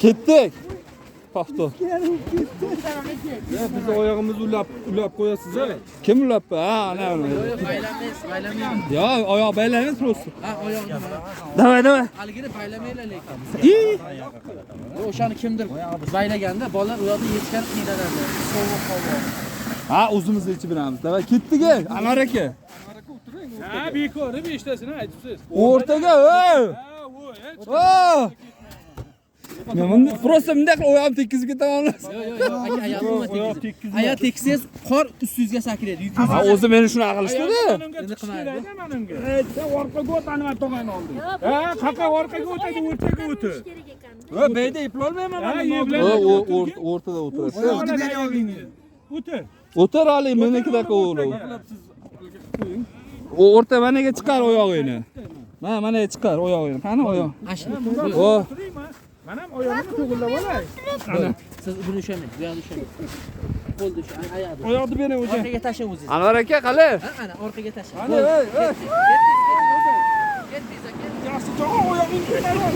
Ketdik. Paxto. Ya biz oyog'imizni ulab qo'yasiz-a? Kim ulabdi? Ha, ana. Baylamaysiz. Ya, oyoq baylaymiz prosto. Ha, oyog'ini. Davay. Haligini baylamaylar lekin. İyi. O'shani kimdir baylaganda bolalar u yoqda yetgan qiynaladi. Sovuq havo. Ha, o'zimizni ichib beramiz. Davay, ketdik. Anvar aka. Ha, bekor, beshtasini aytibsiz. O'rtaga, ey. Oh! Men bunda prosta bunday qilib oyog'im tekkizib ketaman. Yo'q, aya tekisiz qor ustingizga sakraydi. Ha, o'zi meni shuna qilishdi-da. Endi qilmaydi menimga. Sen orqaga o'tani tog'an olding. Ha, qaqa orqaga o'tadi, o'rtaga o'ti. Va beyda eplolmayman men. O'rtada o'tirasiz. O'tni beri olding. O'tir. O'tir ali, menikidaqa o'g'lim. O'rta managa chiqar oyog'ingni. Managa chiqar oyog'ingni. Qani oyoq? O. Mana ham oyog'imni to'g'irlab olay. Ana. Siz buni ushlamang, bu yoqni ushlamang. Qo'lni ushlang, oyoqni. Oyoqni bering o'zi. Orqaga tashlang o'zingiz. Anvar aka qali? Ana, orqaga tashlang. Yaxshi, chog'on oyog'ingni ko'tarib.